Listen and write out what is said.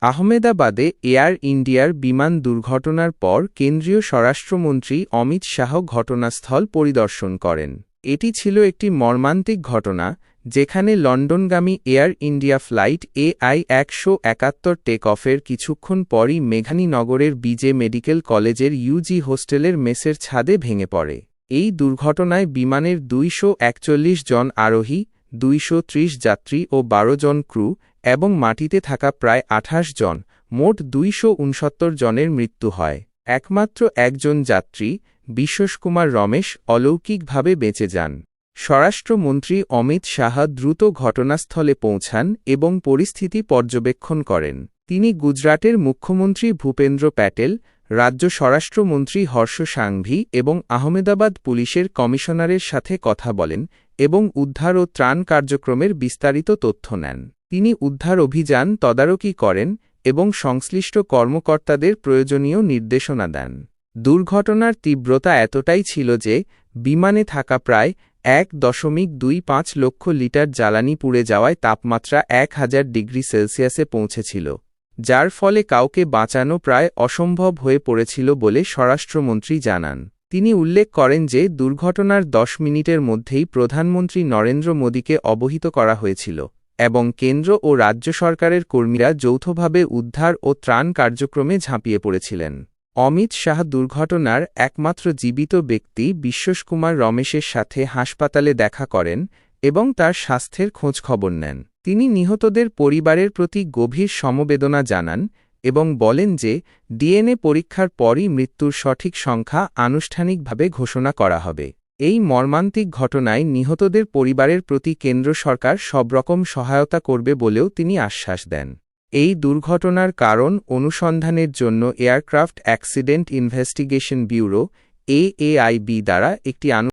আহমেদাবাদে air ইন্ডিয়ার বিমান দুর্ঘটনার পর কেন্দ্রীয় স্বরাষ্ট্রমন্ত্রী অমিত শাহ ঘটনাস্থল পরিদর্শন করেন। এটি ছিল একটি মর্মান্তিক ঘটনা, যেখানে লন্ডনগামী Air India flight AI-171 take অফের কিছুক্ষণ পরই মেঘানীনগরের বিজে মেডিকেল কলেজের ইউজি হোস্টেলের মেসের ছাদে ভেঙে পড়ে। এই দুর্ঘটনায় বিমানের 241 জন আরোহী, 230 যাত্রী ও 12 জন ক্রু এবং মাটিতে থাকা প্রায় 28 জন, মোট 269 জনের মৃত্যু হয়। একমাত্র একজন যাত্রী, বিশ্বকুমার রমেশ, অলৌকিকভাবে বেঁচে যান। স্বরাষ্ট্রমন্ত্রী অমিত শাহ দ্রুত ঘটনাস্থলে পৌঁছান এবং পরিস্থিতি পর্যবেক্ষণ করেন। তিনি গুজরাটের মুখ্যমন্ত্রী ভূপেন্দ্র প্যাটেল, রাজ্য স্বরাষ্ট্রমন্ত্রী হর্ষ সাংঘভি এবং আহমেদাবাদ পুলিশের কমিশনারের সাথে কথা বলেন এবং উদ্ধার ও ত্রাণ কার্যক্রমের বিস্তারিত তথ্য নেন। তিনি উদ্ধার অভিযান তদারকি করেন এবং সংশ্লিষ্ট কর্মকর্তাদের প্রয়োজনীয় নির্দেশনা দেন। দুর্ঘটনার তীব্রতা এতটাই ছিল যে বিমানে থাকা প্রায় 1.25 লক্ষ লিটার জ্বালানি পুড়ে যাওয়ায় তাপমাত্রা 1000 ডিগ্রি সেলসিয়াসে পৌঁছেছিল, যার ফলে কাউকে বাঁচানো প্রায় অসম্ভব হয়ে পড়েছিল বলে স্বরাষ্ট্রমন্ত্রী জানান। তিনি উল্লেখ করেন যে দুর্ঘটনার 10 মিনিটের মধ্যেই প্রধানমন্ত্রী নরেন্দ্র মোদীকে অবহিত করা হয়েছিল এবং কেন্দ্র ও রাজ্য সরকারের কর্মীরা যৌথভাবে উদ্ধার ও ত্রাণ কার্যক্রমে ঝাঁপিয়ে পড়েছিলেন। অমিত শাহ দুর্ঘটনার একমাত্র জীবিত ব্যক্তি বিশ্বকুমার রমেশের সাথে হাসপাতালে দেখা করেন এবং তার স্বাস্থ্যের খোঁজখবর নেন। তিনি নিহতদের পরিবারের প্রতি গভীর সমবেদনা জানান এবং বলেন যে ডিএনএ পরীক্ষার পরই মৃত্যুর সঠিক সংখ্যা আনুষ্ঠানিকভাবে ঘোষণা করা হবে। এই মর্মান্তিক ঘটনায় নিহতদের পরিবারের প্রতি কেন্দ্র সরকার সব রকম সহায়তা করবে বলেও তিনি আশ্বাস দেন। এই দুর্ঘটনার কারণ অনুসন্ধানের জন্য aircraft accident investigation bureau (AAIB) দ্বারা একটি